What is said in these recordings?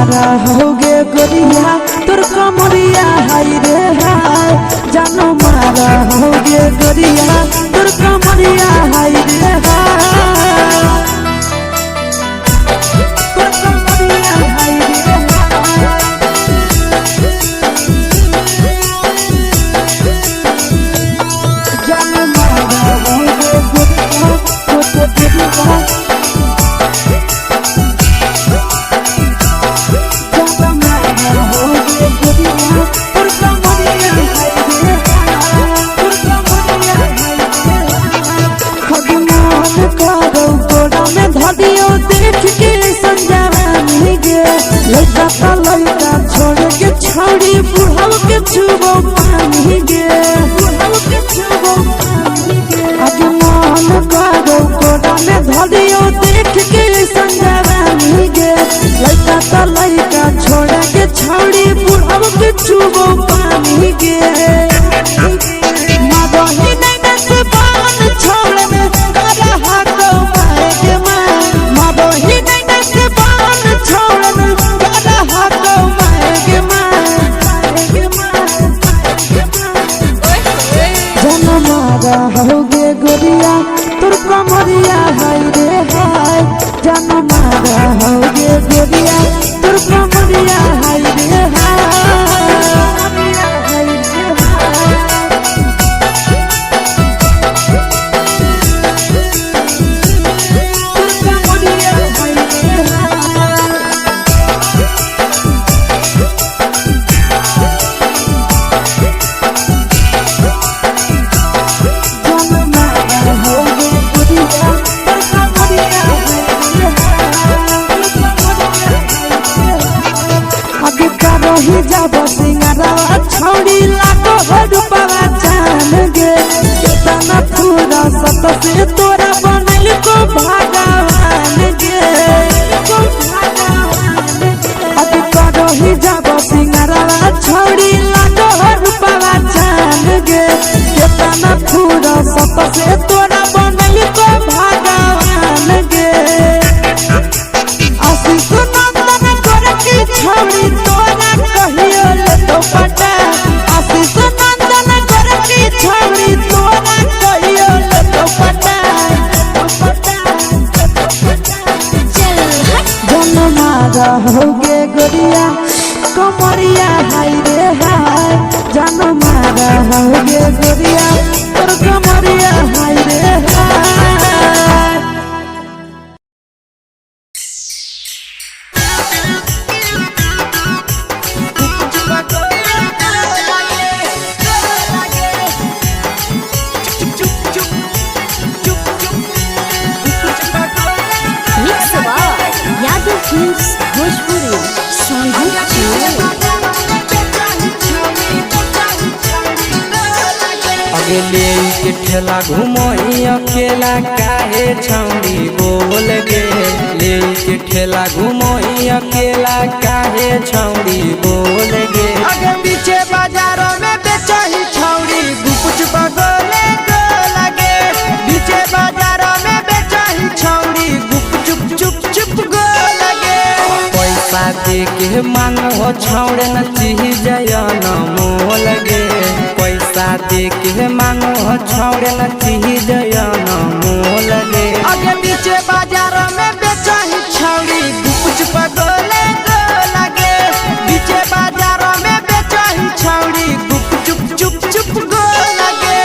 मारा होगे गोरिया तोर कमरिया हाय रे हाय जानो मारा होगे गोरिया तोर कमरिया हाय रे हाय तोर कमरिया हाय रे जानो मारा होगे गोरिया तोर कमरिया लड़का छोड़ के छौड़ी बुढ़ाव के छुबो पानी गे आज मन करो कोड़ा में धरियो देख के संजवानी गे लड़का छोड़ के छौड़ी बुढ़ाव के छुबो पानी गे मदही नहीं नस बान छोड़ में करा हाको माए के मां मदही नहीं नस बान छोड़ में करा हाको माए के मां जनमारा होगे गोरिया तोर कमरिया हाय रे हाय जनमारा होगे गोरिया तोर कमरिया हाय रे ही जब सिंगारवा छौड़ी लागो रूपवा जान गे कितना पूरा सत से तोरा बनल को भगवान गे अभी करो ही जब सिंगारवा छौड़ी लागो रूपवा जान गे कितना पूरा सत से तोरा बनल को भगवान गे आशीष नंदन कर की छौड़ी तोरा कहियो ले तो पटा आशीष नंदन कर की छौड़ी तोरा कहियो ले तो पटा जनमारा होगे गोरिया कमरिया हाय रे हाय जनमारा होगे गोरिया तोर कमरिया हाय रे हाय ले के ठेला घुमोई अकेला काहे छौड़ी बोल गे ले के ठेला घुमोई अकेला काहे छौड़ी बोल गे आगे पीछे बाजारों में बेचही छौड़ी गुपुच बगले को लगे पीछे बाजारों में बेचही छौड़ी गुप चुप चुप चुप गो लगे पैसा दे के मांगो छौड़े न चीज न मोल गे पैसा दे के मांगो छौड़े न चीज न मोल गे आगे पीछे बाजारों में बेचही छौड़ी गुपुच बगले को लगे पीछे बाजारों में बेचही छौड़ी गुप चुप चुप चुप गो लगे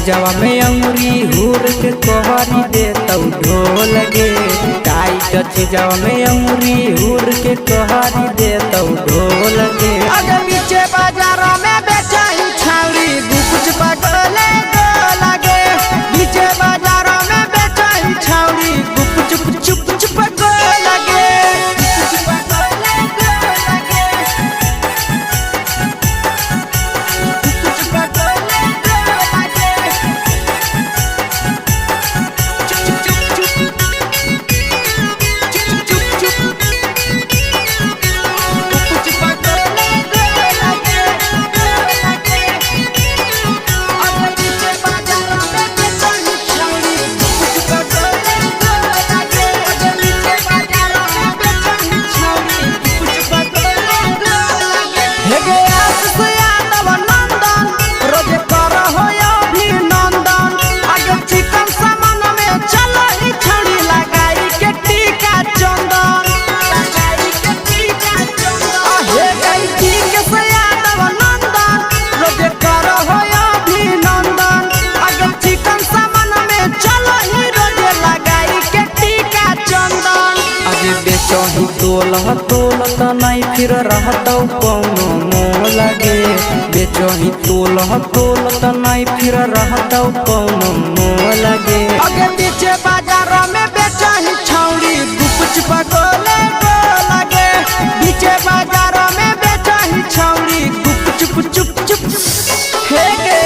चीजवा में अंगुरी हुर के कोहरी दे तौ ढोल गे। टाइट चीजवा में अंगुरी हुर के कोहरी दे तौ ढोल गे। अगर पीछे बाजारों में बेचाई छावड़ी कुछ पगले को लगे। पीछे बाजारों में बेचाई छावड़ी चुप चुप चुप को लगे। बेचही तोल त नहीं फिर रहतौ कौनो मोल गे। बेचही तोल त नहीं फिर रहतौ कौनो मोल गे। अगे पीछे बाजारों में बेचही छौड़ी कुछ पगले को लगे। पीछे बाजारों में बेचही छौड़ी चुप चुप चुप हे गे।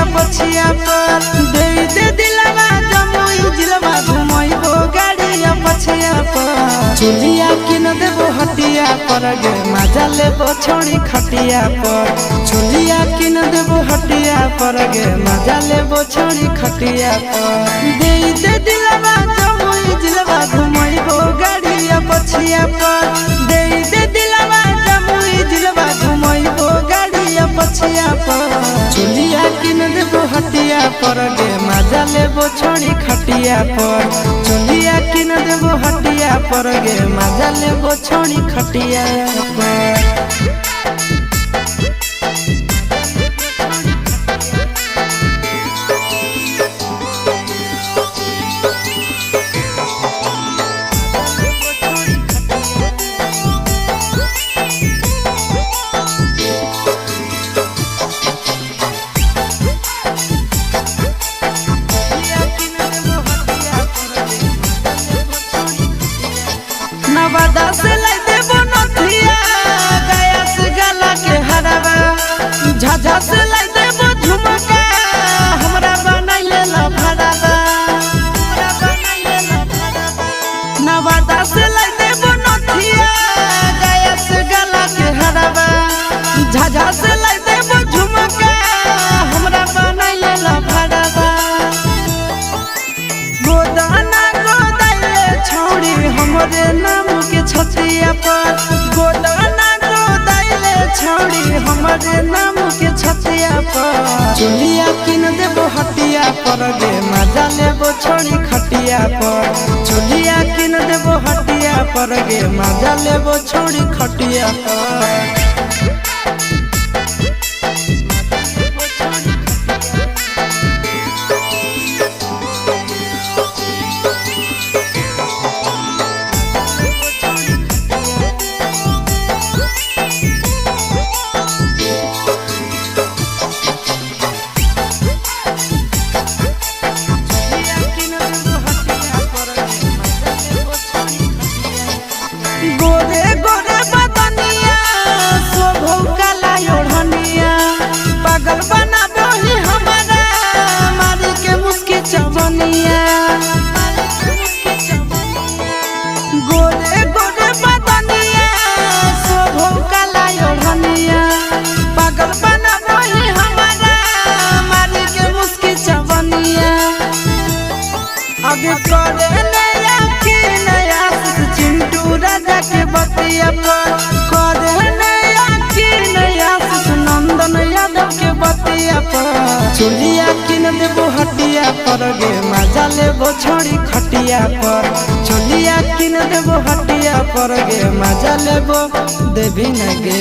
पछिया पर दे दे दिलवा जमुई जिलवा घुमैबो गाड़िया पछिया पर। चुलिया किन देबो हटिया पर गे मजा लेबो छोड़ी खटिया पर। चुलिया किन देबो हटिया पर गे मजा लेबो छोड़ी खटिया पर। दे दे दिलवा जमुई जिलवा घुमैबो गाड़िया पछिया पर। दे दे दिलवा जमुई जिलवा घुमैबो गाड़िया पछिया पर। चुलिया किन देबो हटिया पर गे मजा लेबो छोड़ी खटिया पर। चुलिया किन देबो हटिया पर गे मजा लेबो छोड़ी खटिया पर। नवादा से लाई देबो नथिया गया से गला के हरवा। झाझा से लाई देबो झुमका हमरा बनाइले ला भड़वा। नवादा से लाई देबो नथिया गया से गला के हरवा। झाझा से लाई देबो झुमका हमरा बनाइले ला भड़वा। गोदाना गोदाइले छौड़ी हमरे नाम के छतिया पर। गोदाना गोदाइले छौड़ी हमरे नाम के छतिया पर। चुलिया किन देबो हटिया पर गे मजा लेबो छोड़ी खटिया पर। चुलिया किन देबो हटिया पर गे मजा लेबो छोड़ी खटिया पर। गोरे गोरे बदनिया पर चोलिया किन देबो हटिया पर गे मजा लेबो छोड़ी खटिया पर चोलिया किन देबो हटिया पर गे मजा लेबो देवी न गे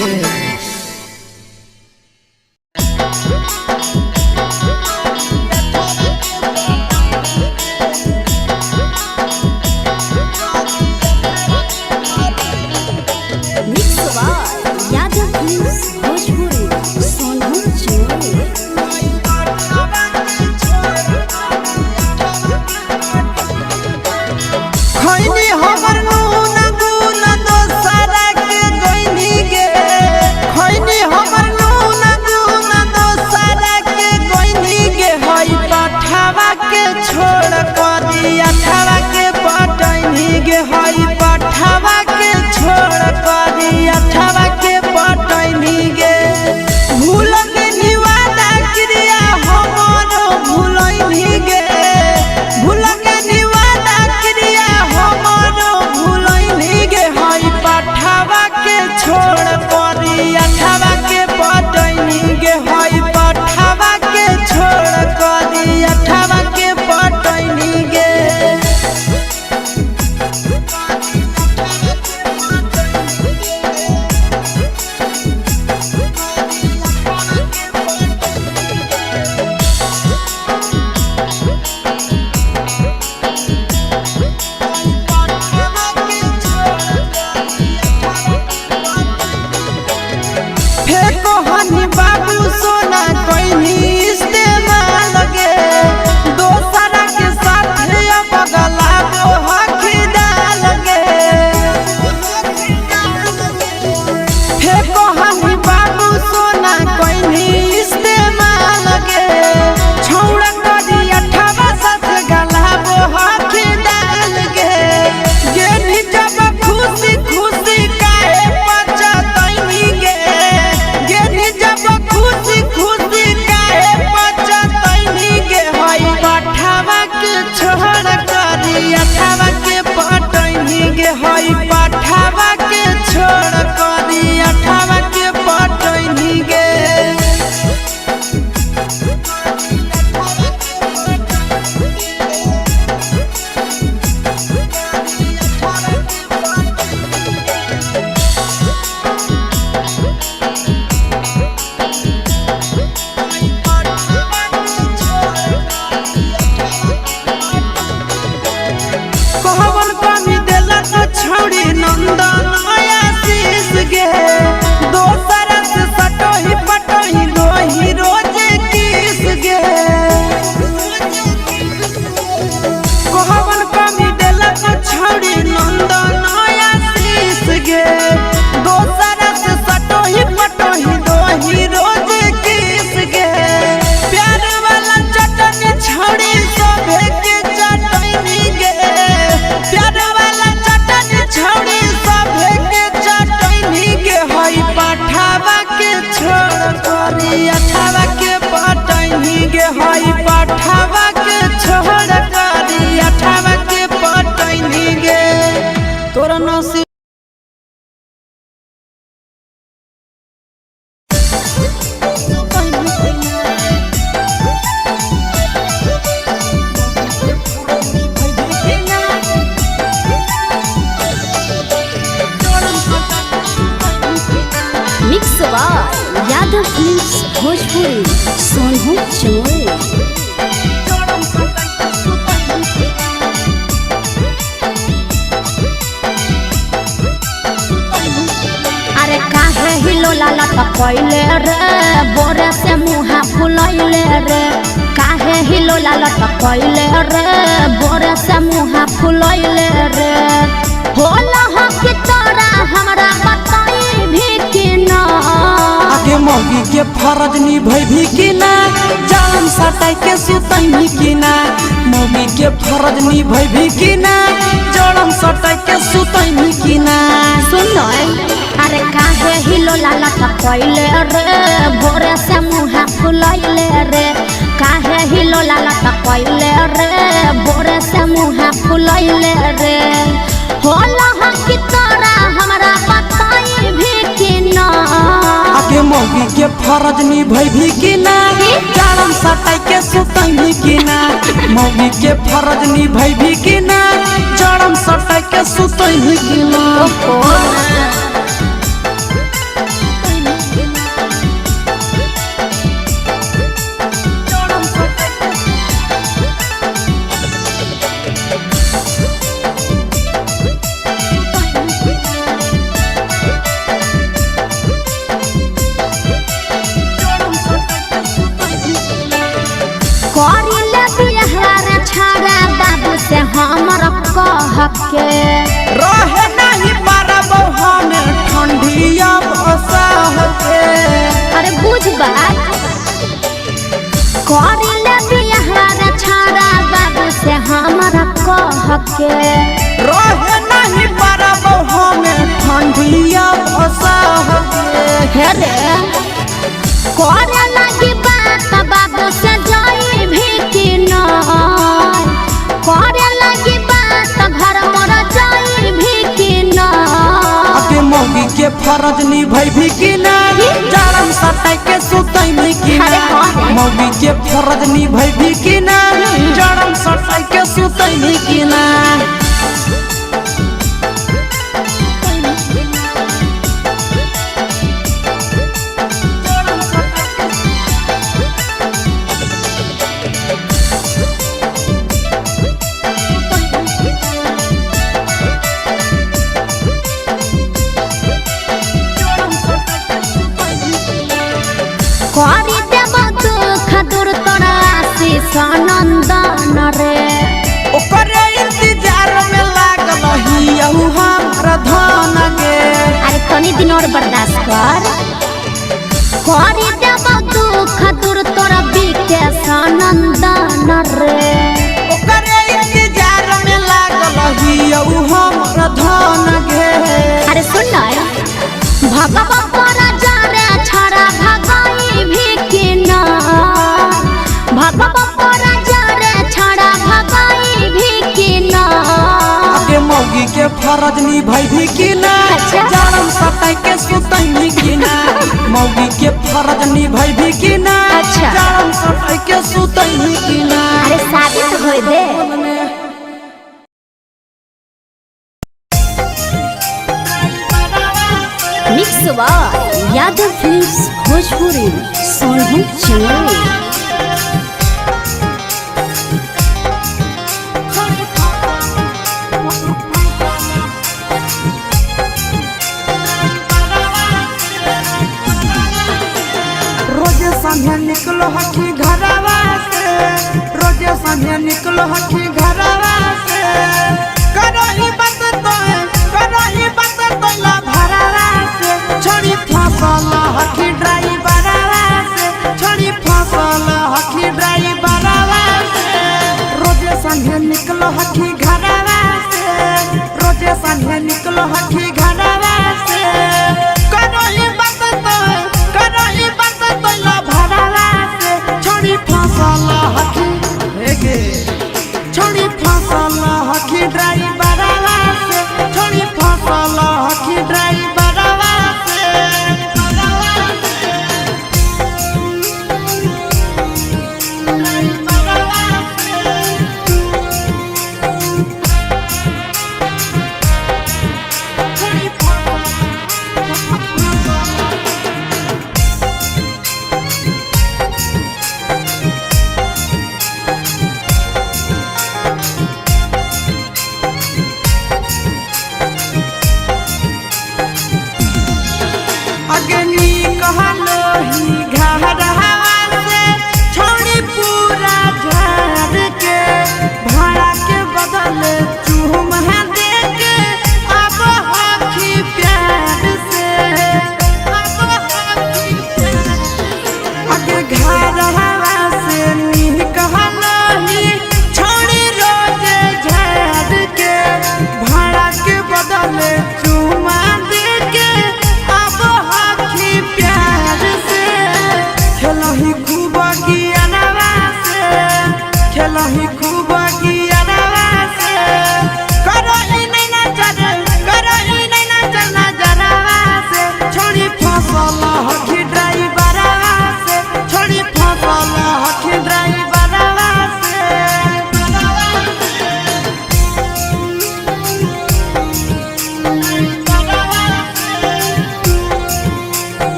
यादव फिल्म्स भोजपुरी सोनू चोर। अरे काहे हिलोला लटकैले रे बोरे से मुहा फुलैले रे काहे हिलोला लटकैले रे बोरे से मुहा फुलैले रे होला हो कि तोरा हमरा बताई भी कि ना आगे मौगी के फरज निभै भी कि ना जान सटाई के सुतै भी कि ना मौगी के फरज निभै भी कि ना जड़म सटाई के सुतै भी कि ना सुन अरे काहे हिलोला लटकैले रे बोरे से मुहा फुलैले रे काहे हिलोला लटकैले रे बोरे से मुहा फुलैले रे होला हम कि तोरा हमरा बताई भी कि ना आगे मौगी के फरज निभै भी कि ना जाड़म सटाई के सुतई की ना मौगी के फरज निभाई भी की ना जाड़म सटाई के सुतई की ना से हमर कह के रहे नहीं पारब हम ठंडिया बसाह के अरे बुझ बात करिले बिहार छाड़ा बाबू से हमर कह के रहे नहीं पारब हम ठंडिया बसाह के हे रे करे लगी बात बाबू से जाई भी कि न करे लगी बात घर मोर जाई भी कि न अके मौगी के फरज निभाई भी कि ना जाड़म सटाई के सुतई भी कि ना मौगी के फरज निभाई भी कि ना जाड़म सटाई के सुतई भी कि ना करी देव दुख दूर तोरा आशीष नंदन रे ओकरे इंतजार में लागल हियहु हमर धन गे अरे तनी दिन और बर्दाश्त कर करी देव दुख दूर तोरा विकेश नंदन रे ओकरे इंतजार में लागल हियहु हमर धन गे अरे सुन भगवा तोरा जाने छड़ा भगाई भी कि ना भगवा तोरा जाने छड़ा भगाई भी कि ना अके मौगी के फरज निभाई भी कि ना जाड़म सटाई के सुतई भी कि ना मौगी के फरज निभाई भी कि ना जाड़म सटाई के सुतई भी कि ना अरे शादी तो होई दे mix by Yadav films Bhojpuri Sonu Chandel रोजे संझे निकलो हकी घरवा से रोजे संझे निकलो हकी घरवा से करही बात तो ला भरवा से छोड़ी फसल हकी ड्राइवरवा से छोड़ी फसल हकी ड्राइवरवा से रोजे संझे निकलो हकी घरवा से रोजे संझे निकलो हकी घरवा से करही बात तो ला भरवा से छोड़ी फसल हकी हेगे छोड़ी फसल हकी ड्राइवरवा से छोड़ी फसल हकी ड्राइवर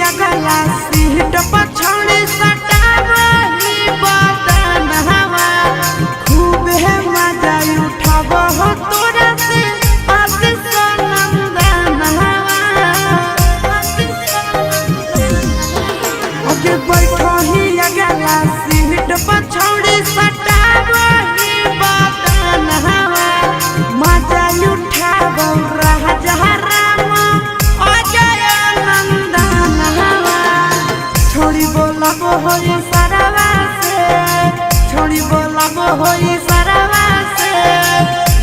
अगला सीट पछौड़ी सटावही बदन हवा खूब है मजा उठाव हो तोरा से आशीष नंदन हवा आगे बैठो ही अगला सीट पछौड़ी सटावही बदन हवा मजा उठाव राजा राम अजय नंदन हवा छोड़ी बोलब होई सरवा से छोड़ी बोलब होई सरवा से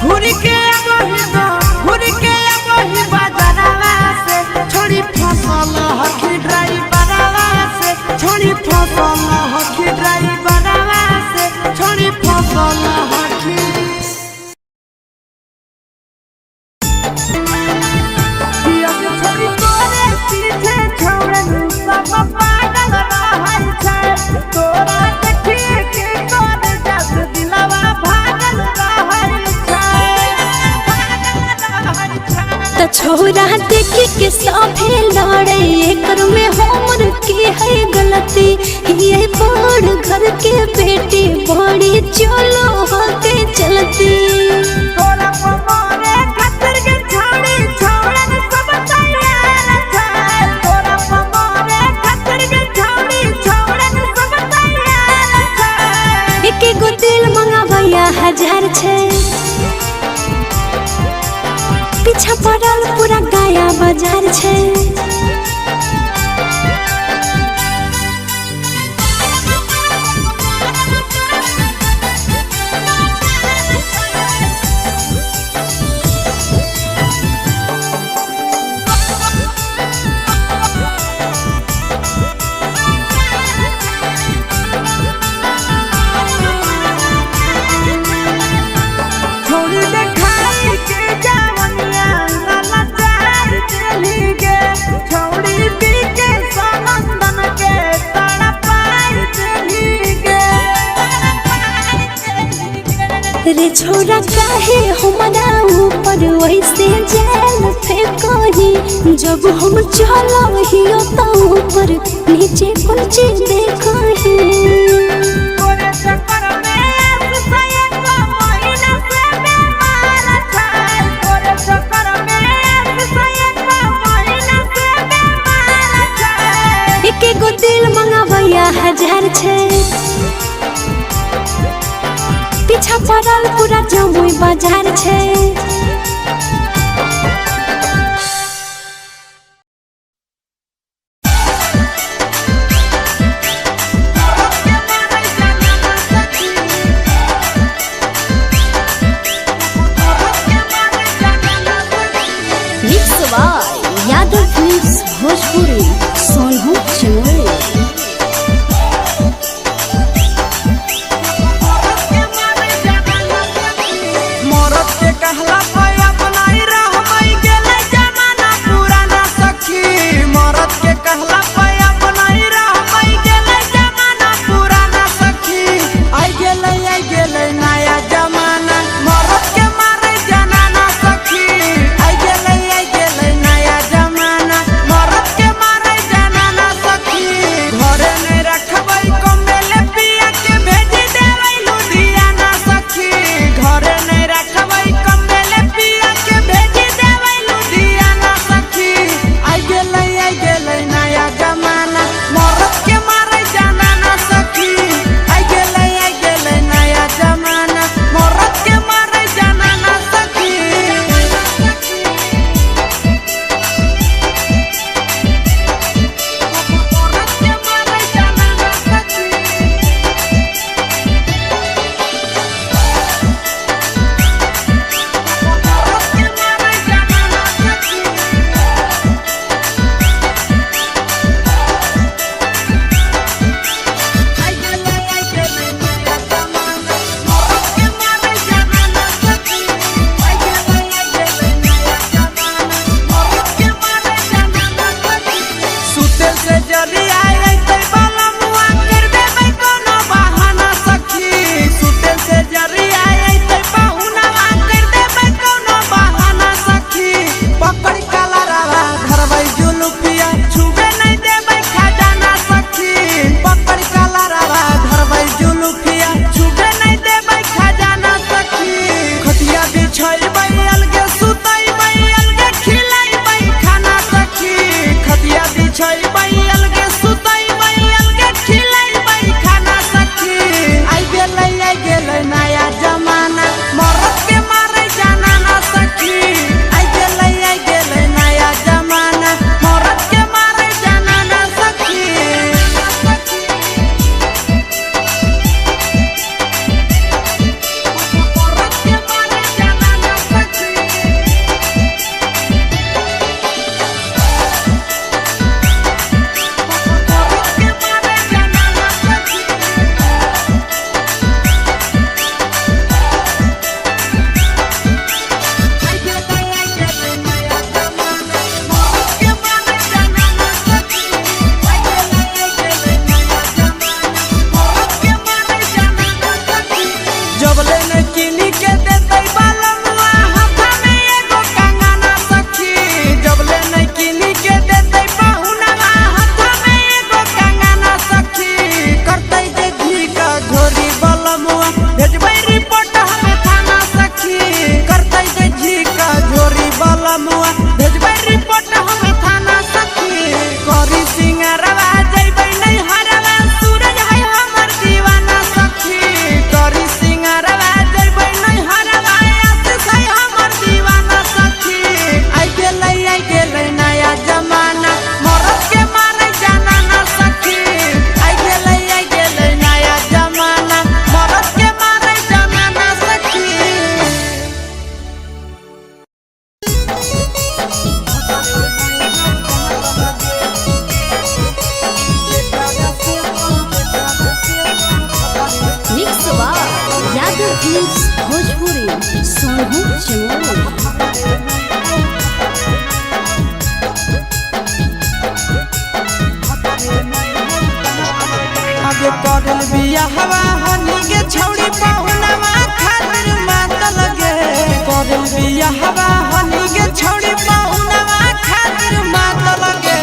घूर के अबही दो घूर के अबही बाजारवा से छोड़ी फसल हकी ड्राइवरवा से छोड़ी फसल हकी ड्राइवरवा से छोड़ी फसल हकी छोड़ी तोरे पीछे छोड़न सब पागल रहै छै तोरा देखिए के तोर जस दिलवा भागल रहै छै त छोरा देखी के सभे लड़े एकर में हमर की है गलती ये बड़ घर के बेटी बड़ी चलो होके चलती तोरा पमारे खातिर के छोड़ी छोड़न सब तैयार छै तोरा पमारे खातिर के छोड़ी छोड़न सब तैयार छै एक गो दिल मंगावैया 1000 छै पीछा पड़ल पूरा गाया बाजार छै छोड़ी देखाई के जवनिया लाला चार चली गे छोड़ी पी के समंदन के तड़पाई चली गे रे छोरा काहे हमरा ऊपर वैसे जाल फेंकही जब हम चलहियो त ऊपर नीचे कुछ देखही तोरे चक्कर में सयन महीना से बेमार छै तोरे चक्कर में सयन महीना से बेमार छै एक गो दिल मंगावैया 1000 छै पीछा पड़ल पूरा जमुई बाजार छै यादव फिल्म्स भोजपुरी सोनू चमोली मरद के कहला पे अपनाई भोजपुरी सोनू चमोली। आगे करल बिया हवा हनी के छौड़ी पहुनवा खातिर मात लगे करल बिया हवा हनी के छौड़ी पहुनवा खातिर मात लगे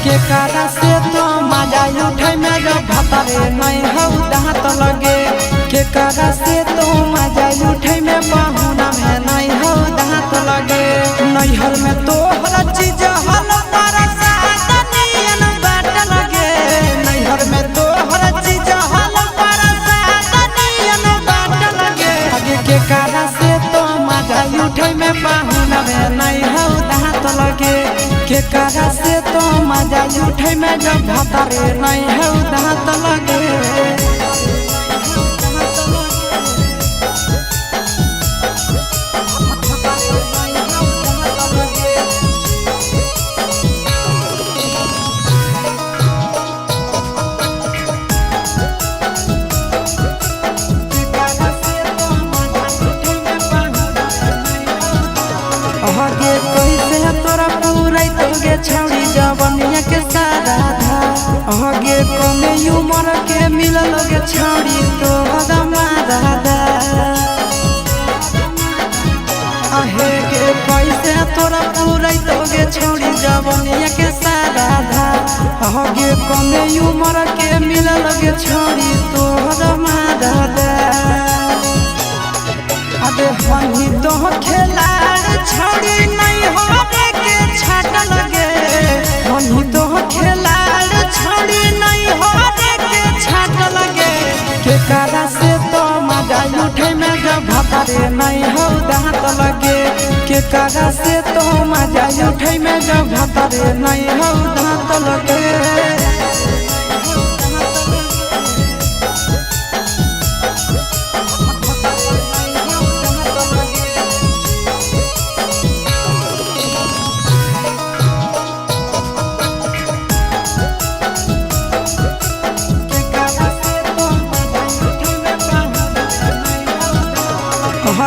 के कारा से तो मजा उठै में जब भतरे नहीं हौ दांत लगे के कारा से तो मजा उठै में पहुना में नहीं हौ दांत लगे नैहर में तो हर चीज हल परसा तनियन बाट लगे नैहर में तो हर चीज हल परसा तनियन बाट लगे आगे के कारा से तो मजा उठै में पहुना में नहीं हौ दांत लगे के कारा से तो मजा उठै में जब भतरे नहीं हौ दांत लगे आगे कैसे तोरा पूरा तोगे छौड़ी जवनिया के सारा धा आगे कमे उमर के मिलल गे छौड़ी तो हदमा दादा आहे के कैसे तोरा पूरा तोगे छौड़ी जवनिया के सारा धा आगे कमे उमर के मिलल गे छौड़ी तो हदमा दादा अबे हनी तो खेलाड़ छौड़ी नहीं होने के छाट लगे हनी तो खेलाड़ छौड़ी नहीं होने के छाट लगे के कारा से तो मजा उठे में जब भतरे नहीं हौ दांत लगे के कारा से तो मजा उठे में जब भतरे नहीं हौ दांत लगे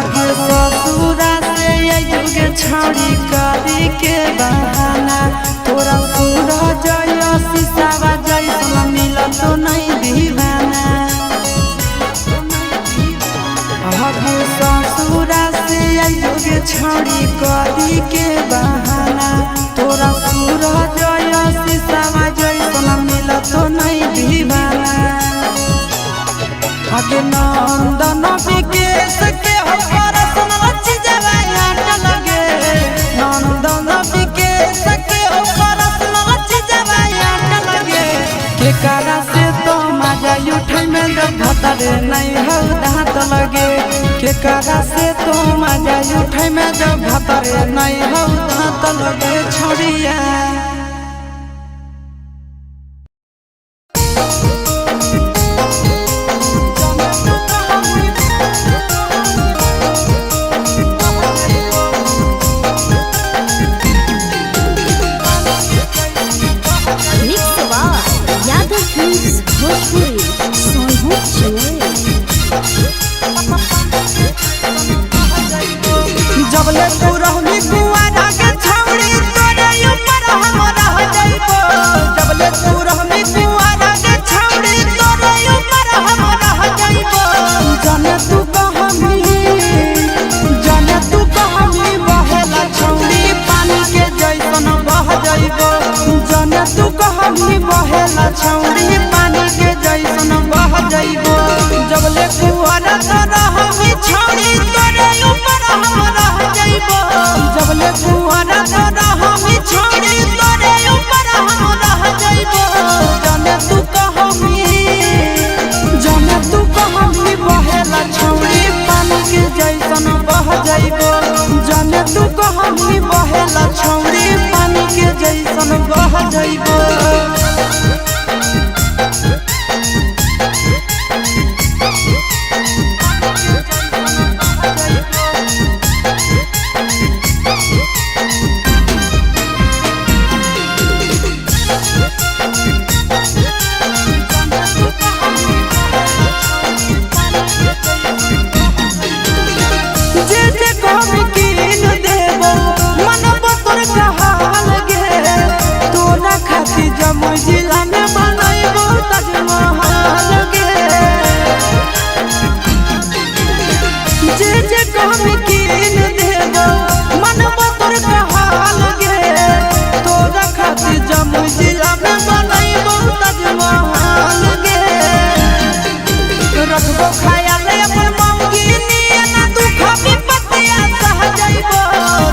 ससुरा से युगे छौड़ी करी के बहाना तोरा पूरा जय शीशावा जैसा मिल तो नहीं दीवाना ससुरा से युगे छौड़ी करी के बहाना तोरा पूरा जय शीशावा जैसा मिल तो नहीं दीवाना आगे नंदन विकेश के कारा से तो मजा उठै में जब भतरे नहीं हौ दांत लगे के कारा से तो मजा उठै में जब भतरे नहीं हौ दांत लगे छोड़िया भोजपुरी सोनू चमोली। जबले तू रहनी कुआरा के छौड़ी तोरे ऊपर हम रह जाइबो जबले तू रहनी कुआरा के छौड़ी तोरे ऊपर हम रह जाइबो जाने तू कहमी बहेला छौड़ी पानी के जैसन बह जाइबो जाने तू कहमी बहेला छौड़ी पानी के जैसन बह जाइबो जबले कुआरा तो रहमी छौड़ी तोरे ऊपर हम रह जाइबो जबले कुआरा तो रहमी छौड़ी तोरे ऊपर हम रह जाइबो जाने तू कहमी बहेला छौड़ी पानी के जैसन बह जाइबो जाने तू कहमी बहेला छौड़ी पानी के जैसन बह जाइबो तोर कहाल गे तोरा खातिर जमुई जिला में बनैबो ताजमहल गे जे कहबी कीन देबो मनबो तोर कहाल गे तोरा खातिर जमुई जिला में बनैबो ताजमहल गे रखबो ख्याल अपन मौगी नियना तू खाबी पतिया सह जाइबो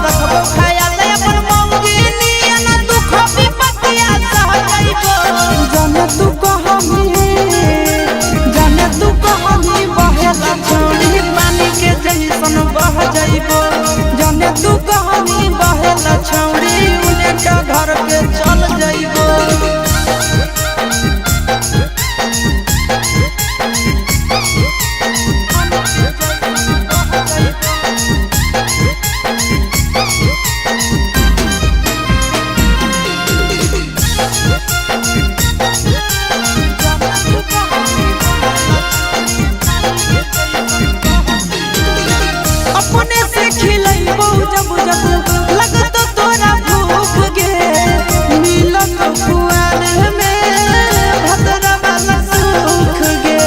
रखबो ख्याल अपन मौगी नियना तू खाबी पतिया सह जाइबो जाने तू कहमी बहेला छौड़ी पानी के जैसन बह जाइबो जाने तू कहमी बहेला छौड़ी उन्हें का घर के चल जाइबो अपने से खिलैबो जब जब लगतो तोरा भूख गे मिलत कुआर में भतरा वाला सुख गे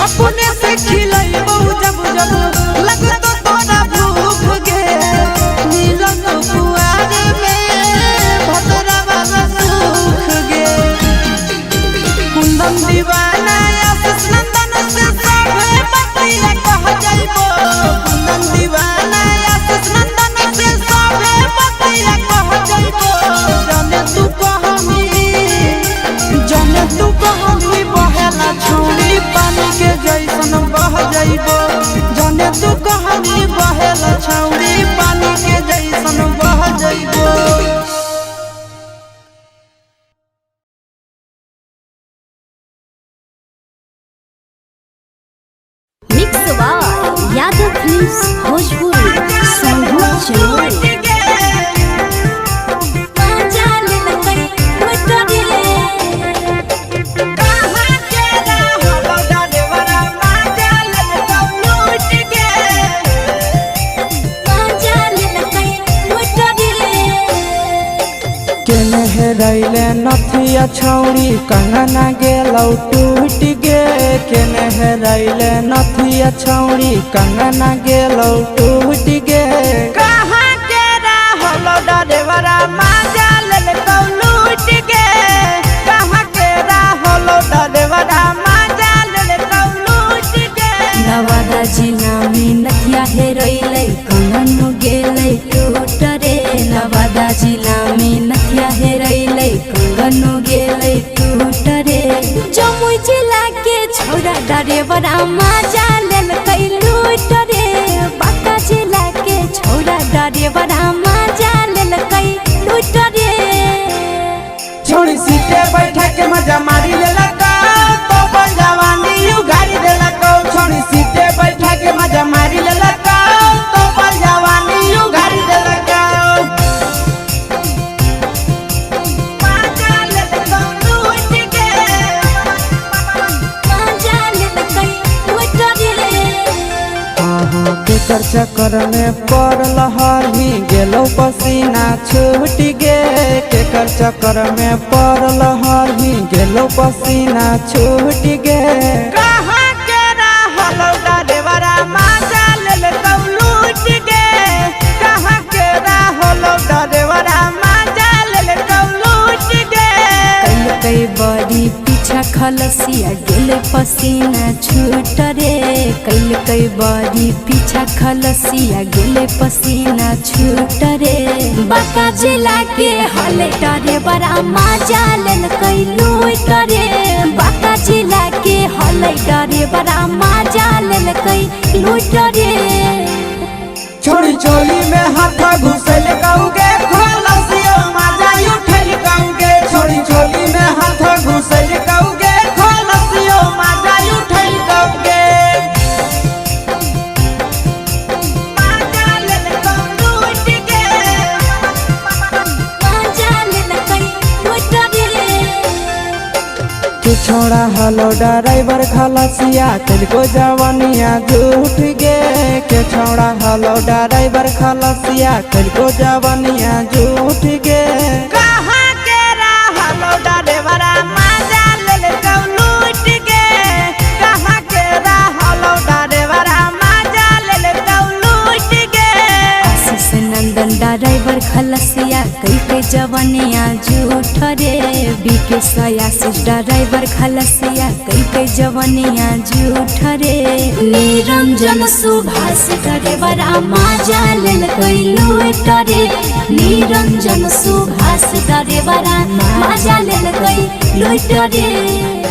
अपने से खिलैबो जब जब लगतो तोरा भूख गे मिलत कुआर में भतरा वाला सुख गे कुंदन दीवाना आशीष नंदन से सभे बतिया कह जाइबो कुंदन दीवाना आशीष नंदन से सभे बतिया कह जाइबो जाने तू कहमी बहेला छौड़ी पानी के जैसन बह जाइबो जाने तू कहमी बहेला छौड़ी पानी के जैसन बह जाइबो mix by Yadav films Bhojpuri संगीत चैनल केने हेरैले नथिया छौड़ी कंगना गेलौ टूट गे केने हेरैले नथिया छौड़ी कंगना गेलौ टूट गे कहाँ के रहलो डरेवरा माजा लेलकौ लूट गे कहाँ के रहलो डरेवरा माजा लेलकौ लूट गे नवादा जिला में नथिया हेरैले कंगन गेलै टूट रे नवादा जिला में नथिया हेरैले कंगन गेलै टूट रे जमुई जिला के छौड़ा डरेवरा माजा लेलकै लूट रे बांका जिला के छौड़ा डरेवरा माजा लेलकै लूट रे छोड़ी सीटे बैठा के मजा मारी लेलका तो बन जवानी उगारी देलका छोड़ी सीटे बैठा के मजा मारी लेलका तो बन जवानी उगारी देलका माजा लेलका लूट के माजा लेलकै लूट रे केकर चक्कर में पड़ल हरही गेलौ पसीना छूट गे केकर चक्कर में पड़ल हरही गेलौ पसीना छूट गे कहाँ के रहलो डरेवरा माजा लेलकौ लूट गे कहाँ के रहलो डरेवरा माजा लेलकौ लूट गे कई बड़ी पीछा खलसिया गेले पसीना छूट रे कई बड़ी पीछा खलसिया गेले पसीना छूट रे बांका जिला के हले डरे बड़ा माजा लेलकै लूट रे बांका जिला के हले डरे बड़ा माजा लेलकै लूट रे छोड़ी चोली में हाथ घुसल कौगे खलसियो माजा उठल कौगे छोड़ी चोली में हाथ घुसल कौगे खलसियो माजा उठल कौगे माजा लेलकौ लूट गे माजा लेलकै लूट रे किछो छौड़ा हलो ड्राइवर खलसिया तुझको जवानिया झूठ गे के छौड़ा हलो ड्राइवर खलसिया तुझको जवानिया झूठ गे कहाँ के रहलो ड्राइवरा मजा ले कौ लूट गे कहाँ के रहलो ड्राइवरा मजा ले कौ लूट गे आशीष नंदन ड्राइवर खलसिया कई के जवानिया झूठ रे बीके आशीष ड्राइवर खलसिया कई के जवानिया झूठ रे निरंजन सुभाष ड्राइवर मजा ले कई लूट रे निरंजन सुभाष ड्राइवर मजा ले कई लूट रे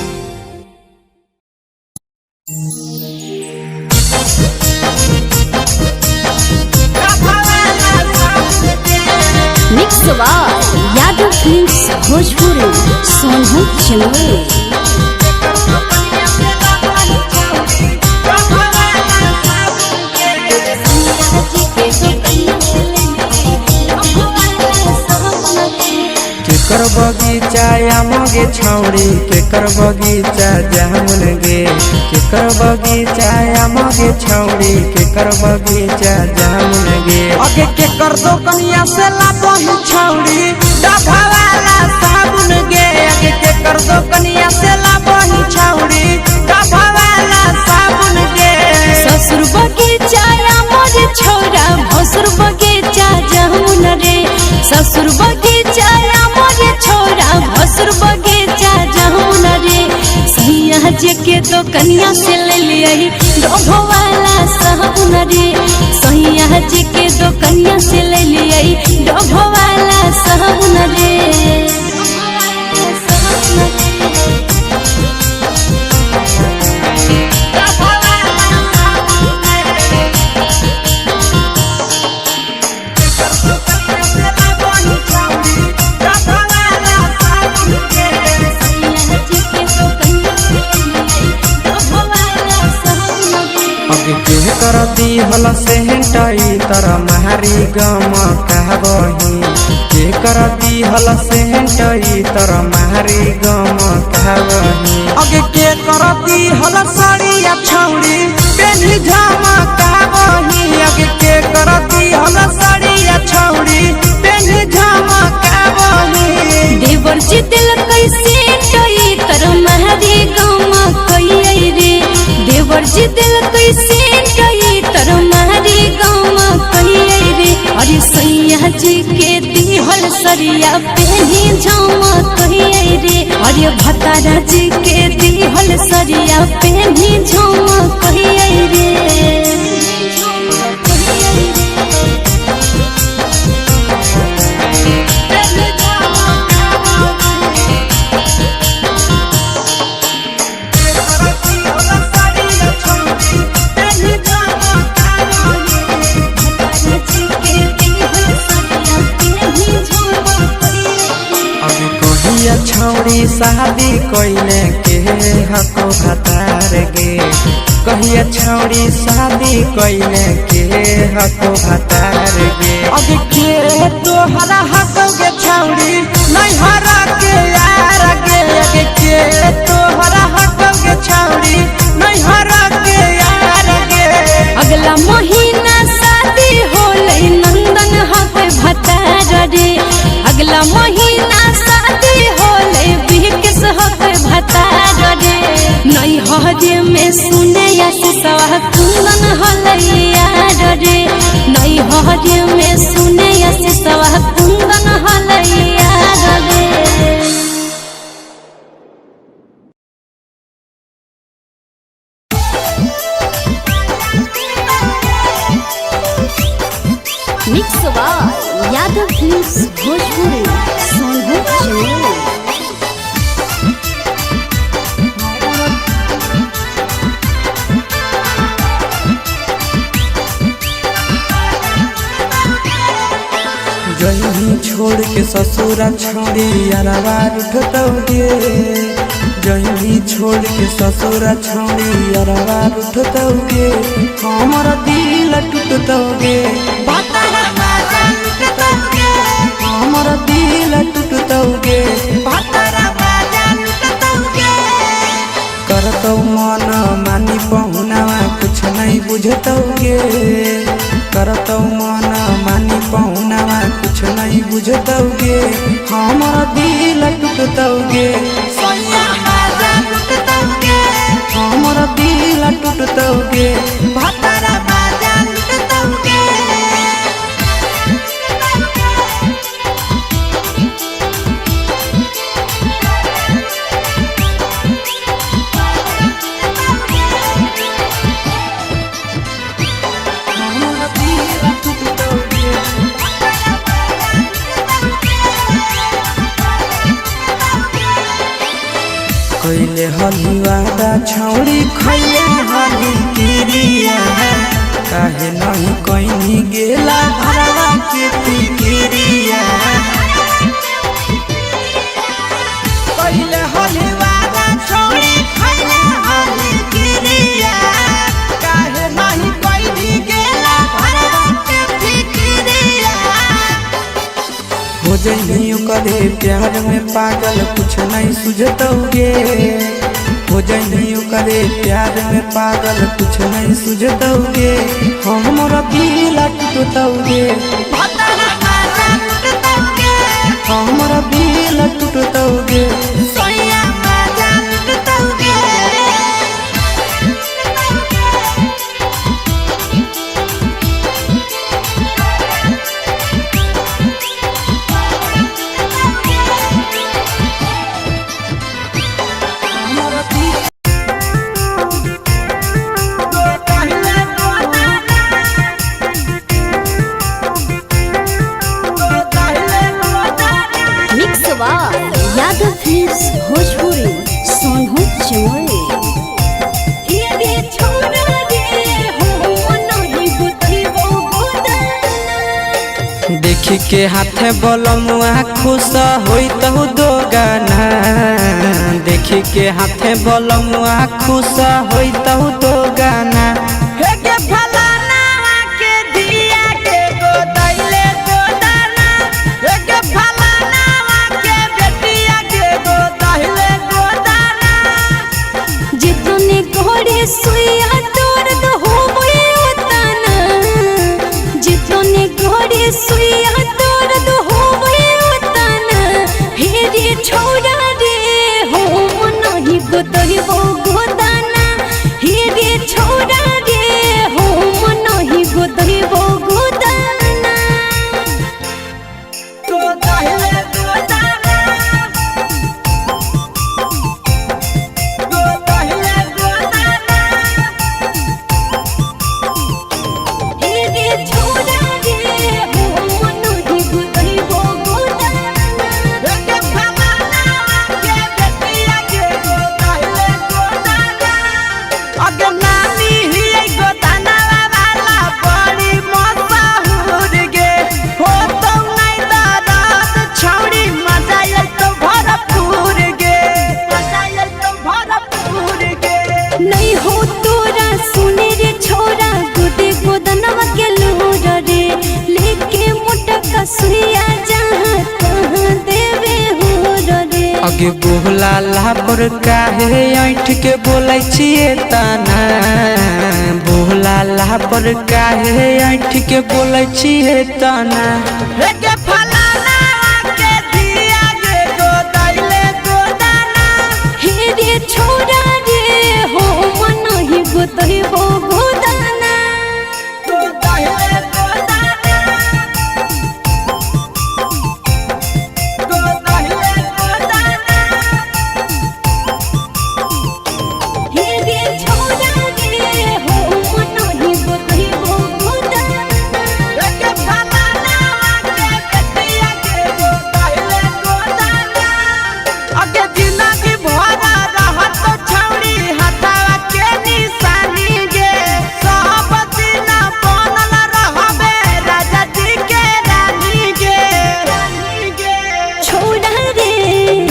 मिक्स यादव फिल्म्स भोजपुरी सोनू चिलवे केकर बगीचा आमगे छौड़ी केकर बगीचा जामुन गे केकर बगीचा आमगे छौड़ी केकर बगीचा जामुन गे आगे के कर दो कनिया से लाबही छौड़ी डभा वाला साबुन गे आगे के कर दो कनिया से लाबही छौड़ी डभा वाला साबुन गे ससुर बगीचा मोर छोरा भसुर बगीचा जामुन रे ससुर बगीचा मोर छोरा भसुर बगीचा जामुन रे सैया जे के दो कनिया से ले लियही डोभो वाला साबुन रे सैया जे के दो कनिया से ले लियही डोभो वाला साबुन रे के कर दी हल से हटाई तर मारी गम कहबही के कर दी हल से हटाई तर मारी गम कहबही आगे के कर दी हल साड़िया छौड़ी पेन्ही जामा कहबही आगे के कर दी हल साड़िया छौड़ी पेन्ही जामा कहबही देवर जी दिल कैसे टई तर मारी गम कई रे देवर जी दिल कैसे टई तर मारी गम कई रे अरे सैया जी के दिहल सरिया पेनी झम कई रे अरे भतारा जी के दिहल सरिया पेनी झम कई रे छौड़ी शादी कोइले के हको भतार गे कहिया छौड़ी शादी कोइले के हको भतार गे अभी के तोहरा हकोगे छौड़ी नहीं हरा के यार गे अभी के तोहरा हकोगे छौड़ी नहीं हरा के यार गे अगला महीना शादी होले नंदन हके भतार रे अगला महीना शादी होले बिहकस हके भतार रे नहीं हजे में सुने या सवा कुंदन होले यार रे नहीं हजे में सुने या सवा कुंदन होले यार रे मिक्स यादव फिल्म्स भोजपुरी सोनू चिलवे जही छोड़ के ससुरा छोड़ी अरवा उठतौगे जही छोड़ के ससुरा छोड़ी अरवा उठतौगे हमर दिल टूटतौगे हमर दिल टूटतौगे बुझतौगे करतौ मन मानी पहुनावा कुछ नहीं बुझतौगे हमर दिल टूटतौगे हमर दिल टूटतौगे भतरा बाजा लुटतौगे कैले हलुआदा छौड़ी खैले हली किरिया काहे नहीं कहीं गेला भरवा के तिकिरिया पहिले हलवादा छोड़ी खैले हली किरिया काहे नहीं कोई गेला भरवा के फिकिरिया हो जइनी करे प्यार में पागल कुछ नहीं सुझतौगे हो जइनी करे प्यार में पागल कुछ नहीं सुझतौगे हमर दिल टूटतौगे भतरा बाजा लुटतौगे हमर दिल टूटतौगे सोया बाजा लुटतौगे मिक्स यादव फिल्म्स भोजपुरी सोनू चौरे देखी के हाथे बलमुआ खुश होई तहु दो गाना देखी के हाथे बलमुआ खुश होई तहु दो गाना हेगे फलाना के दिया के गोदैले गोदाना हेगे फलाना के बेटिया के गोदैले गोदाना जितने घोड़े सुइया तोर दो होवे उतना जितने घोड़े सुइया तोर दो होवे उतना हे रे छोड़ा रे हो नहीं गोतही वो गोदाना हे रे छोड़ा रे हो नहीं गोतही वो गोदाना गोदैले गोदाना गोदैले गोदाना हे रे छोड़ा रे हो नहीं गोतही वो गोदाना हेगे फलाना के बेटिया के गोदैले गोदाना अगे नानी ही गोदाना वाला बड़ी मशहूर गे हो तो नहीं दादात छौड़ी मजा आइल तो भरपूर गे मजा आइल तो भरपूर गे नहीं हो तोरा सुने रे छोरा गोदे गोदनवा के लूर रे लेके मोटा कसुरिया जहाँ तहाँ देवे हो रे अगे बोला लापर काहे ऐठ के बोलै छिए ताना बोला लापर काहे ऐठ के बोलै छिए ताना हेगे फलाना के दिया गे गोदैले गोदाना हे रे छोरा रे हो मन ही गोतही वो गोदाना गोदैले गोदाना गोदैले गोदाना हे रे छोरा रे हो मन ही गोतही वो गोदाना हेगे फलाना के बेटिया के गोदैले गोदाना अगे जिंदगी भरा रहत तो छौड़ी हथवा के निशानी गे सब दिन बनल रहबे राजा जी के रानी गे रानी गे छोड़ा रे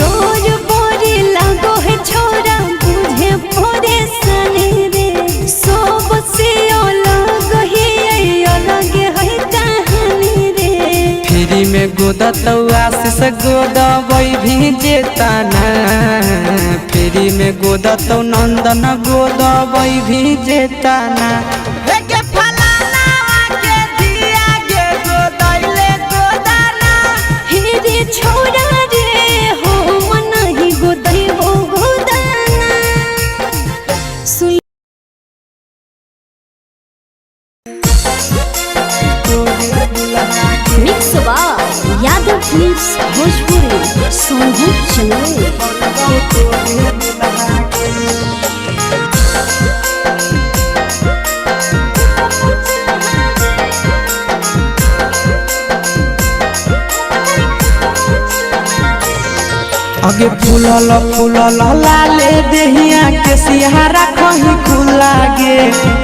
रोज बोरी लगो है छोरा बुझे परेशानी रे सब से अलग है कहानी रे फ्री में गोदतौ आशीष गोदबै भी जेताना फ्री में गोदतौ नंदन गोदबै भी जेताना हे अगे फूलल फूलल लाले देहिया के सिहारा कहीं खुला गे